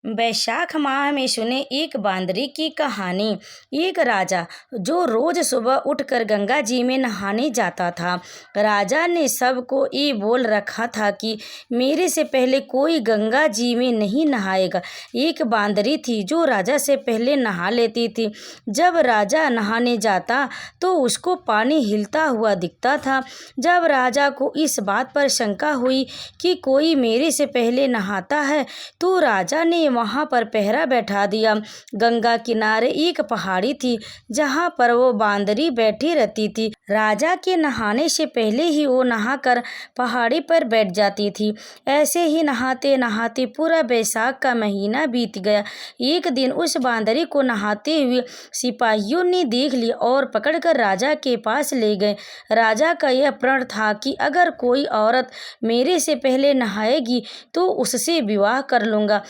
वैशाख माह में सुने एक बांदरी की कहानी। एक राजा जो रोज सुबह उठकर गंगा जी में नहाने जाता था। राजा ने सबको ये बोल रखा था कि मेरे से पहले कोई गंगा जी में नहीं नहाएगा। एक बांदरी थी जो राजा से पहले नहा लेती थी। जब राजा नहाने जाता तो उसको पानी हिलता हुआ दिखता था। जब राजा को इस बात पर शंका हुई कि कोई मेरे से पहले नहाता है तो राजा ने वहां पर पहरा बैठा दिया। गंगा किनारे एक पहाड़ी थी जहां पर वो बांदरी बैठी रहती थी। राजा के नहाने से पहले ही वो नहाकर पहाड़ी पर बैठ जाती थी। ऐसे ही नहाते नहाते पूरा बैसाख का महीना बीत गया। एक दिन उस बांदरी को नहाते हुए सिपाहियों ने देख लिया और पकड़कर राजा के पास ले गए। राजा का यह प्रण था कि अगर कोई औरत मेरे से पहले नहाएगी तो उससे विवाह कर लूंगा।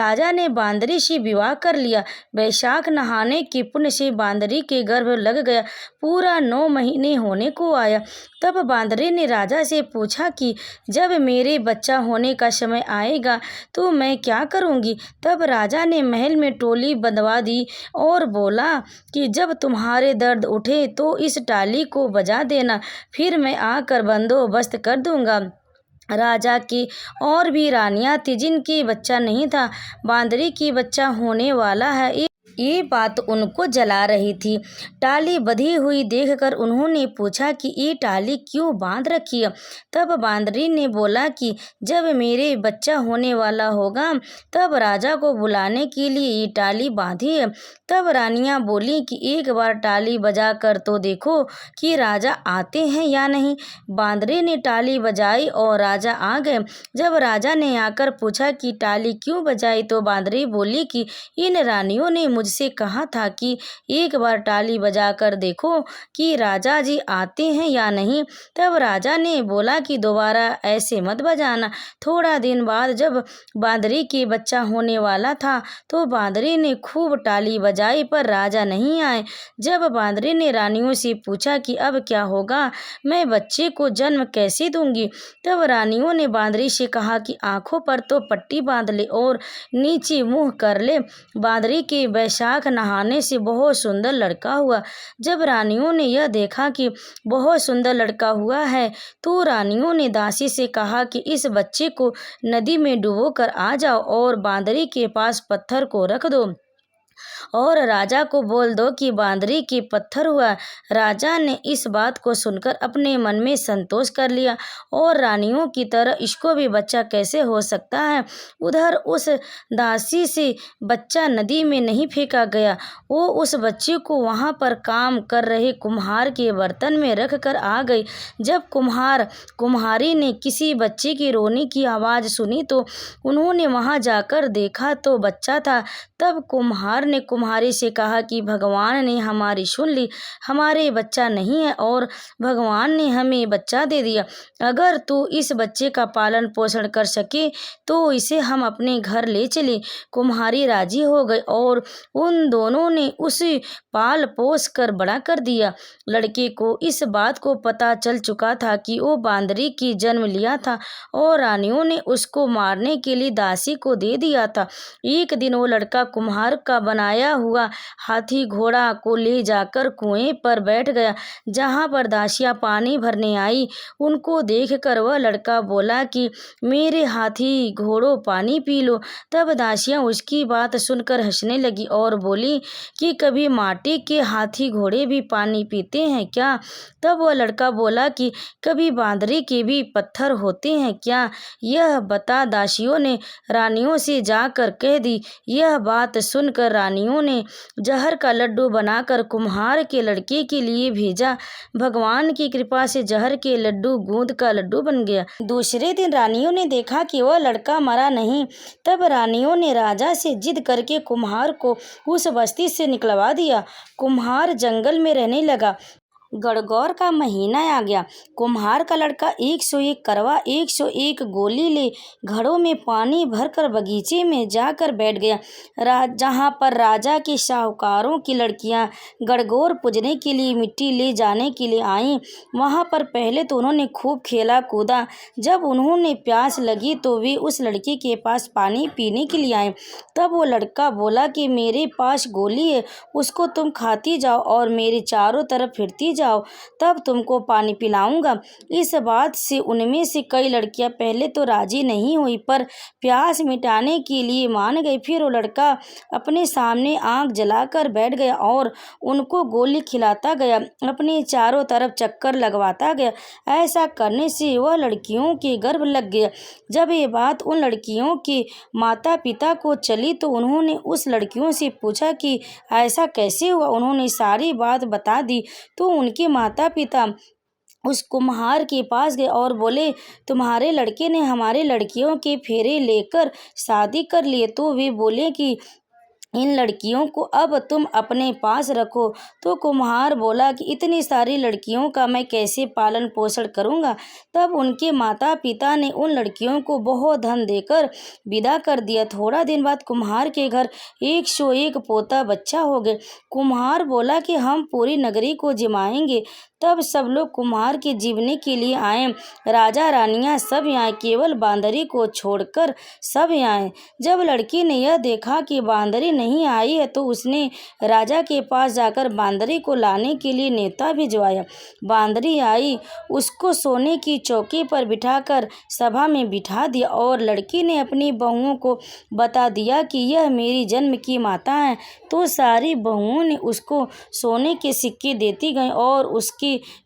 राजा ने बांदरी से विवाह कर लिया। बैसाख नहाने के पुण्य से बांदरी के गर्भ लग गया। पूरा 9 महीने होने को आया। तब बांदरी ने राजा से पूछा कि जब मेरे बच्चा होने का समय आएगा तो मैं क्या करूंगी। तब राजा ने महल में टोली बंधवा दी और बोला कि जब तुम्हारे दर्द उठे तो इस टाली को बजा देना, फिर मैं आकर बंदोबस्त कर दूंगा। राजा की और भी रानियां थी जिनकी बच्चा नहीं था। बांदरी की बच्चा होने वाला है ये बात उनको जला रही थी। टाली बंधी हुई देखकर उन्होंने पूछा कि ये टाली क्यों बांध रखी है। तब बांदरी ने बोला कि जब मेरे बच्चा होने वाला होगा तब राजा को बुलाने के लिए ये टाली बांधी है। तब रानियां बोली कि एक बार टाली बजा कर तो देखो कि राजा आते हैं या नहीं। बांदरी ने टाली बजाई और राजा आ गए। जब राजा ने आकर पूछा कि टाली क्यों बजाई तो बांदरी बोली कि इन रानियों ने मुझसे कहा था कि एक बार टाली बजाकर देखो कि राजा जी आते हैं या नहीं। तब राजा ने बोला कि दोबारा ऐसे मत बजाना। थोड़ा दिन बाद जब बांदरी के बच्चा होने वाला था तो बांदरी ने खूब टाली बजाई पर राजा नहीं आए। जब बांदरी ने रानियों से पूछा कि अब क्या होगा, मैं बच्चे को जन्म कैसे दूंगी। तब रानियों ने बांदरी से कहा कि आंखों पर तो पट्टी बांध ले और नीचे मुंह कर ले। बांदरी के बैसाख नहाने से बहुत सुंदर लड़का हुआ। जब रानियों ने यह देखा कि बहुत सुंदर लड़का हुआ है तो रानियों ने दासी से कहा कि इस बच्चे को नदी में डुबो कर आ जाओ और बांदरी के पास पत्थर को रख दो और राजा को बोल दो कि बांदरी के पत्थर हुआ। राजा ने इस बात को सुनकर अपने मन में संतोष कर लिया और रानियों की तरह इसको भी बच्चा कैसे हो सकता है। उधर उस दासी से बच्चा नदी में नहीं फेंका गया। वो उस बच्चे को वहां पर काम कर रहे कुम्हार के बर्तन में रख कर आ गई। जब कुम्हारी ने किसी बच्चे की रोने की आवाज़ सुनी तो उन्होंने वहां जाकर देखा तो बच्चा था। तब कुम्हार ने कुम्हारी से कहा कि भगवान ने हमारी सुन ली, हमारे बच्चा नहीं है और भगवान ने हमें बच्चा दे दिया। अगर तू इस बच्चे का पालन पोषण कर सके तो इसे हम अपने घर ले चले। कुम्हारी राजी हो गई और उन दोनों ने उसे पाल पोस कर बड़ा कर दिया। लड़के को इस बात को पता चल चुका था कि वो बांदरी की जन्म लिया था और रानियों ने उसको मारने के लिए दासी को दे दिया था। एक दिन वो लड़का कुम्हार का बनाया हुआ हाथी घोड़ा को ले जाकर कुएं पर बैठ गया जहां पर दासियां पानी भरने आई। उनको देखकर वह लड़का बोला कि मेरे हाथी घोड़ों पानी पी लो। तब दासियां उसकी बात सुनकर हंसने लगी और बोली कि कभी माटी के हाथी घोड़े भी पानी पीते हैं क्या। तब वह लड़का बोला कि कभी बांदरी के भी पत्थर होते हैं क्या। यह बता दासियों ने रानियों से जाकर कह दी। यह बात सुनकर रानियों ने जहर का लड्डू बनाकर कुम्हार के लड़के के लिए भेजा। भगवान की कृपा से जहर के लड्डू गूंद का लड्डू बन गया। दूसरे दिन रानियों ने देखा कि वह लड़का मरा नहीं। तब रानियों ने राजा से जिद करके कुम्हार को उस बस्ती से निकलवा दिया। कुम्हार जंगल में रहने लगा। गणगौर का महीना आ गया। कुम्हार का लड़का 101 करवा 101 गोली ले घड़ों में पानी भरकर बगीचे में जाकर बैठ गया। जहाँ पर राजा के साहूकारों की लड़कियाँ गणगौर पूजने के लिए मिट्टी ले जाने के लिए आईं। वहाँ पर पहले तो उन्होंने खूब खेला कूदा। जब उन्होंने प्यास लगी तो वे उस लड़की के पास पानी पीने के लिए आए। तब वो लड़का बोला कि मेरे पास गोली है, उसको तुम खाती जाओ और मेरे चारों तरफ फिरती जाओ, तब तुमको पानी पिलाऊंगा। इस बात से उनमें से कई लड़कियां पहले तो राजी नहीं हुई, पर प्यास मिटाने के लिए मान गई। फिर वो लड़का अपने सामने आग जलाकर बैठ गया और उनको गोली खिलाता गया, अपने चारों तरफ चक्कर लगवाता गया। ऐसा करने से वह लड़कियों के गर्भ लग गया। जब ये बात उन लड़कियों के माता पिता को चली तो उन्होंने उस लड़कियों से पूछा कि ऐसा कैसे हुआ। उन्होंने सारी बात बता दी तो उनके माता पिता उस कुम्हार के पास गए और बोले, तुम्हारे लड़के ने हमारे लड़कियों के फेरे लेकर शादी कर लिए। तो वे बोले कि इन लड़कियों को अब तुम अपने पास रखो। तो कुम्हार बोला कि इतनी सारी लड़कियों का मैं कैसे पालन पोषण करूँगा। तब उनके माता पिता ने उन लड़कियों को बहुत धन देकर विदा कर दिया। थोड़ा दिन बाद कुम्हार के घर 101 पोता बच्चा हो गए। कुम्हार बोला कि हम पूरी नगरी को जिमाएंगे। तब सब लोग कुम्हार के जीवने के लिए आए। राजा रानियां सब आए, केवल बांदरी को छोड़कर सब आए। जब लड़की ने यह देखा कि बांदरी नहीं आई है तो उसने राजा के पास जाकर बांदरी को लाने के लिए नेता भिजवाया। बांदरी आई, उसको सोने की चौकी पर बिठाकर सभा में बिठा दिया और लड़की ने अपनी बहुओं को बता दिया कि यह मेरी जन्म की माता है। तो सारी बहुओं ने उसको सोने के सिक्के देती गईं और उसके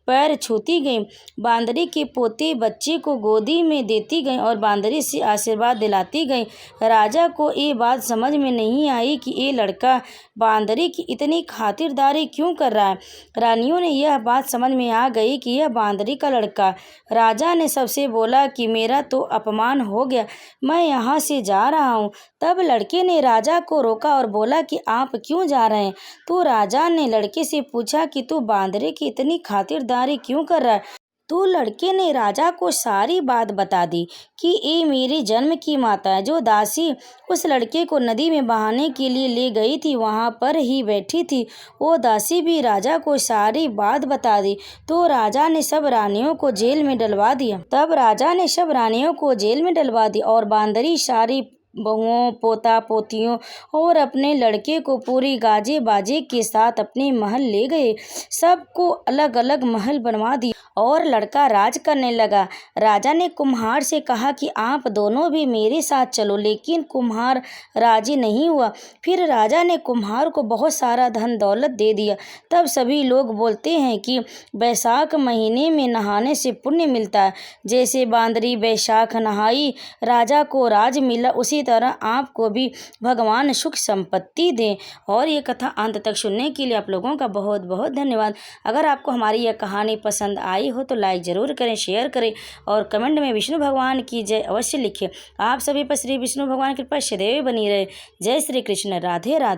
पैर छूती गईं। बांदरी के पोते बच्चे को गोदी में देती गईं और बांदरी से आशीर्वाद दिलाती गईं। राजा को ये बात समझ में नहीं आई कि ये लड़का बांदरी की इतनी खातिरदारी क्यों कर रहा है। रानियों ने यह बात समझ में आ गई कि यह बांदरी का लड़का। राजा ने सबसे बोला कि मेरा तो अपमान हो गया, मैं यहाँ से जा रहा हूँ। तब लड़के ने राजा को रोका और बोला कि आप क्यों जा रहे हैं। तो राजा ने लड़के से पूछा कि तू बांदरी की इतनी खातिरदारी क्यों कर रहा है। तो लड़के ने राजा को सारी बात बता दी कि ये मेरे जन्म की माता है। जो दासी उस लड़के को नदी में बहाने के लिए ले गई थी वहाँ पर ही बैठी थी। वो दासी भी राजा को सारी बात बता दी। तो राजा ने सब रानियों को जेल में डलवा दिया। तब राजा ने सब रानियों को जेल में डलवा दिया और बांदरी सारी बहुओं पोता पोतियों और अपने लड़के को पूरी गाजे बाजे के साथ अपने महल ले गए। सबको अलग अलग महल बनवा दिया और लड़का राज करने लगा। राजा ने कुम्हार से कहा कि आप दोनों भी मेरे साथ चलो, लेकिन कुम्हार राजी नहीं हुआ। फिर राजा ने कुम्हार को बहुत सारा धन दौलत दे दिया। तब सभी लोग बोलते हैं कि बैसाख महीने में नहाने से पुण्य मिलता है। जैसे बांदरी बैसाख नहाई, राजा को राज मिला, उसी तरह आपको भी भगवान सुख संपत्ति दें। और ये कथा अंत तक सुनने के लिए आप लोगों का बहुत बहुत धन्यवाद। अगर आपको हमारी यह कहानी पसंद आई हो तो लाइक ज़रूर करें, शेयर करें और कमेंट में विष्णु भगवान की जय अवश्य लिखें। आप सभी पर श्री विष्णु भगवान की कृपा सदैव बनी रहे। जय श्री कृष्ण। राधे राधे।